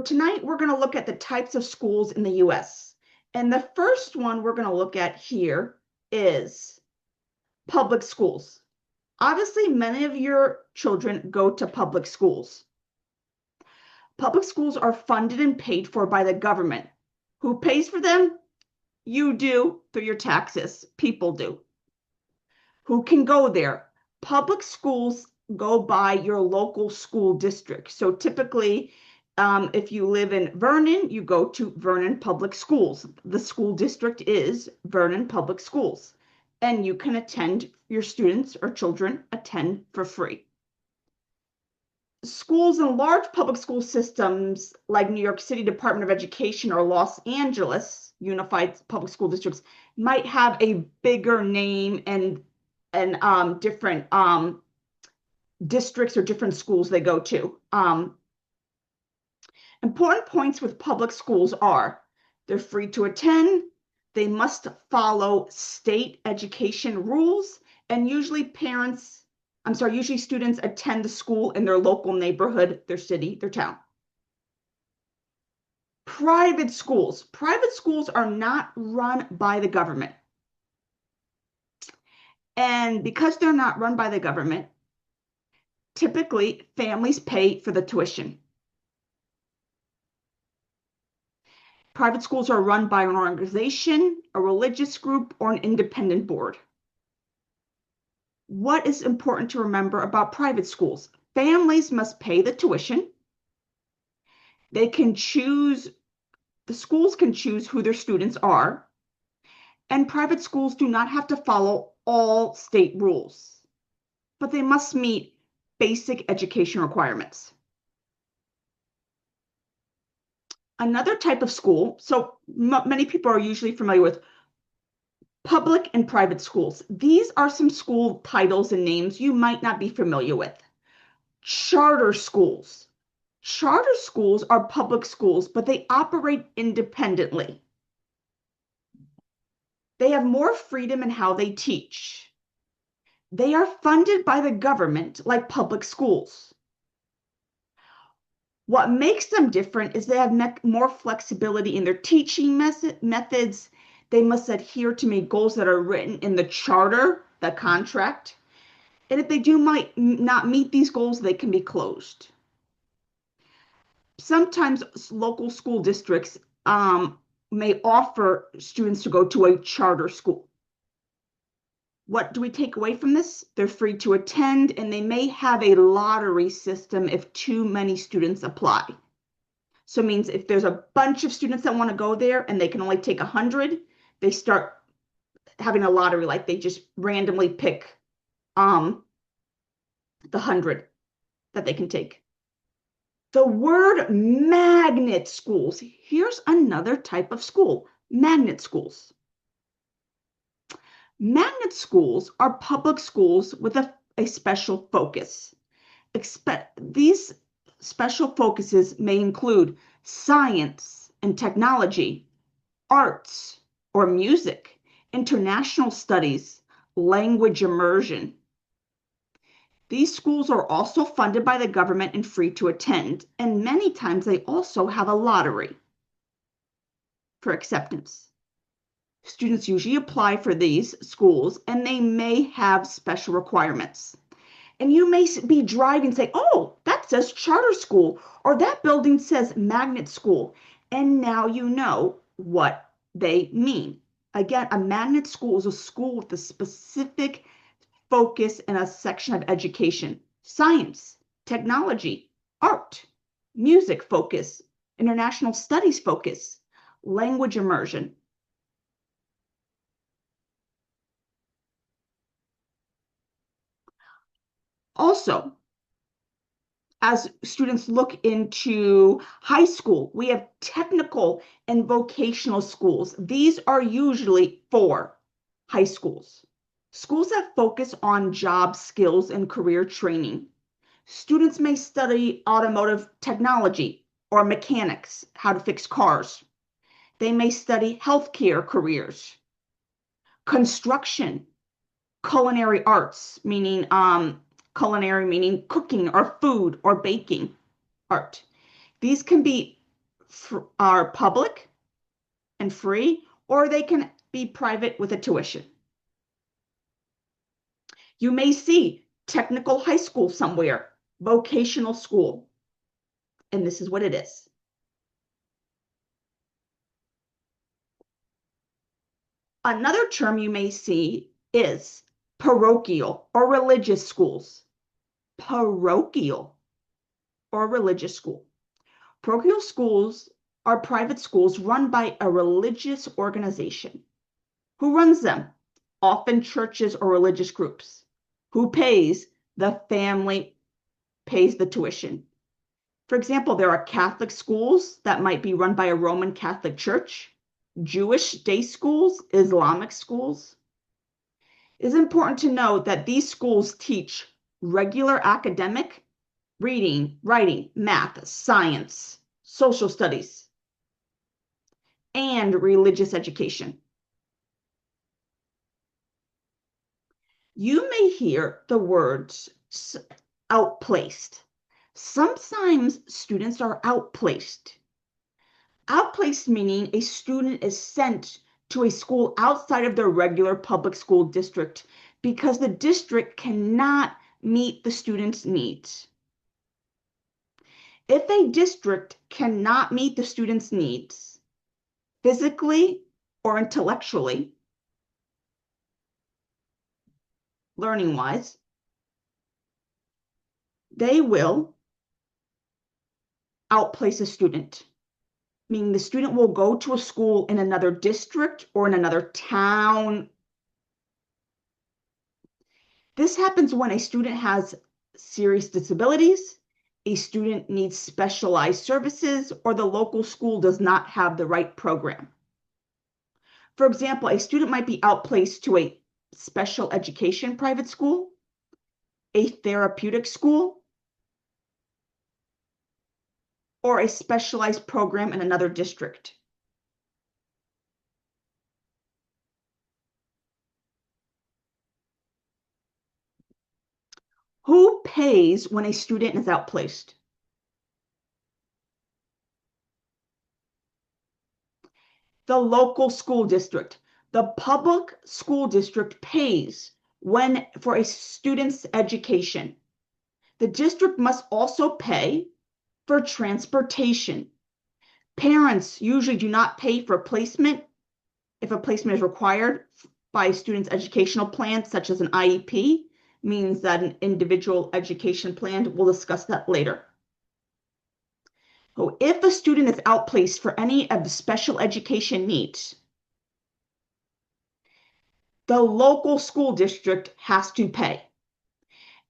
tonight we're going to look at the types of schools in the US. And the first one we're going to look at here is public schools. Obviously, many of your children go to public schools. Public schools are funded and paid for by the government. Who pays for them? You do through your taxes. People do. Who can go there? Public schools go by your local school district. So typically, if you live in Vernon, you go to Vernon Public Schools. The school district is Vernon Public Schools, and you can attend, your students or children attend for free. Schools in large public school systems like New York City Department of Education or Los Angeles Unified Public School Districts might have a bigger name and different districts or different schools they go to. Important points with public schools are they're free to attend, they must follow state education rules, and usually students attend the school in their local neighborhood, their city, their town. Private schools. Private schools are not run by the government. And because they're not run by the government, typically families pay for the tuition. Private schools are run by an organization, a religious group, or an independent board. What is important to remember about private schools? Families must pay the tuition. The schools can choose who their students are, and private schools do not have to follow all state rules, but they must meet basic education requirements. Another type of school, so many people are usually familiar with public and private schools. These are some school titles and names you might not be familiar with. Charter schools. Charter schools are public schools, but they operate independently. They have more freedom in how they teach. They are funded by the government like public schools. What makes them different is they have more flexibility in their teaching methods. They must adhere to meet goals that are written in the charter, the contract. And if they might not meet these goals, they can be closed. Sometimes local school districts may offer students to go to a charter school. What do we take away from this? They're free to attend, and they may have a lottery system if too many students apply. So it means if there's a bunch of students that want to go there and they can only take 100, they start having a lottery, like they just randomly pick the 100 that they can take. The word magnet schools. Here's another type of school, magnet schools. Magnet schools are public schools with a special focus. These special focuses may include science and technology, arts or music, international studies, language immersion. These schools are also funded by the government and free to attend, and many times they also have a lottery for acceptance. Students usually apply for these schools, and they may have special requirements. And you may be driving and say, oh, that says charter school, or that building says magnet school. And now you know what they mean. Again, a magnet school is a school with a specific focus and a section of education: science, technology, art, music focus, international studies focus, language immersion. Also, as students look into high school, we have technical and vocational schools. These are usually for high schools. Schools that focus on job skills and career training. Students may study automotive technology or mechanics, how to fix cars. They may study healthcare careers, construction, culinary arts, meaning culinary meaning cooking or food or baking art. These can be are public and free, or they can be private with a tuition. You may see technical high school somewhere, vocational school, and this is what it is. Another term you may see is parochial or religious schools. Parochial or religious school. Parochial schools are private schools run by a religious organization. Who runs them? Often churches or religious groups. Who pays? The family pays the tuition. For example, there are Catholic schools that might be run by a Roman Catholic church, Jewish day schools, Islamic schools. It is important to note that these schools teach regular academic, reading, writing, math, science, social studies, and religious education. You may hear the words outplaced. Sometimes students are outplaced. Outplaced meaning a student is sent to a school outside of their regular public school district because the district cannot meet the student's needs. If a district cannot meet the student's needs, physically or intellectually, learning-wise, they will outplace a student, meaning the student will go to a school in another district or in another town. This happens when a student has serious disabilities, a student needs specialized services, or the local school does not have the right program. For example, a student might be outplaced to a special education private school, a therapeutic school, or a specialized program in another district. Who pays when a student is outplaced? The local school district. The public school district pays for a student's education. The district must also pay for transportation. Parents usually do not pay for placement if a placement is required by a student's educational plan, such as an IEP, means that an individual education plan. We'll discuss that later. So if a student is outplaced for any of the special education needs, the local school district has to pay.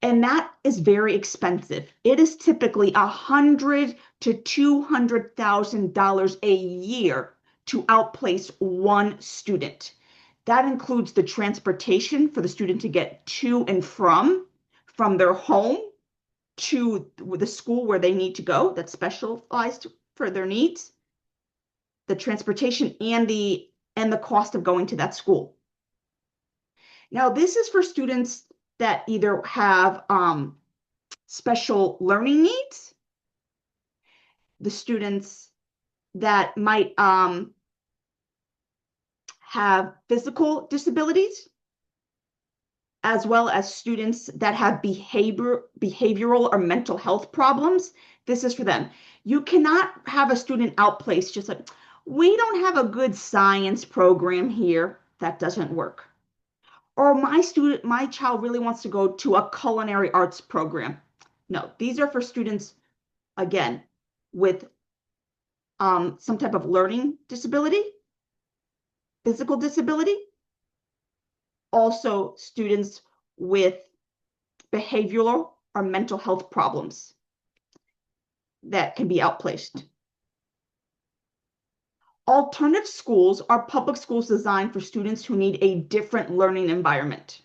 And that is very expensive. It is typically $100,000 to $200,000 a year to outplace one student. That includes the transportation for the student to get to and from their home to the school where they need to go that's specialized for their needs, the transportation and the cost of going to that school. Now, this is for students that either have special learning needs, the students that might have physical disabilities, as well as students that have behavioral or mental health problems. This is for them. You cannot have a student outplaced just like, we don't have a good science program here. That doesn't work. Or my child really wants to go to a culinary arts program. No, these are for students, again, with some type of learning disability, physical disability, also students with behavioral or mental health problems that can be outplaced. Alternative schools are public schools designed for students who need a different learning environment.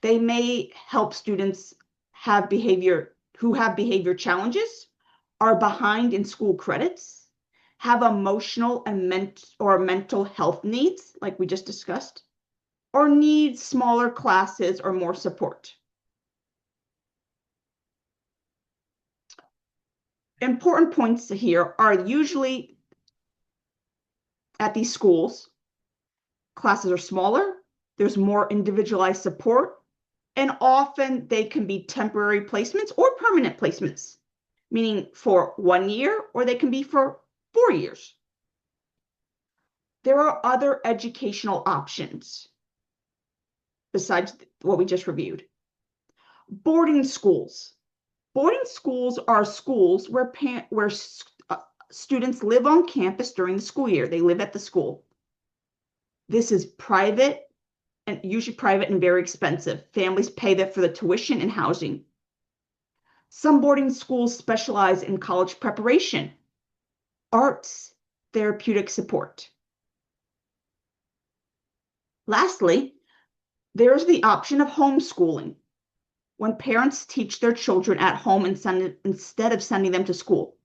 They may help students who have behavior challenges, are behind in school credits, have emotional and mental health needs, like we just discussed, or need smaller classes or more support. Important points here are usually at these schools, classes are smaller, there's more individualized support, and often they can be temporary placements or permanent placements, meaning for 1 year, or they can be for 4 years. There are other educational options besides what we just reviewed. Boarding schools. Boarding schools are schools where students live on campus during the school year. They live at the school. This is private, and usually private and very expensive. Families pay that for the tuition and housing. Some boarding schools specialize in college preparation, arts, therapeutic support. Lastly, there's the option of homeschooling, when parents teach their children at home instead of sending them to school.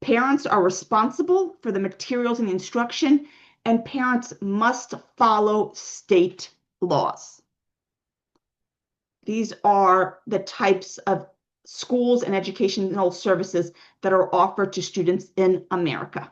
Parents are responsible for the materials and the instruction, and parents must follow state laws. These are the types of schools and educational services that are offered to students in America.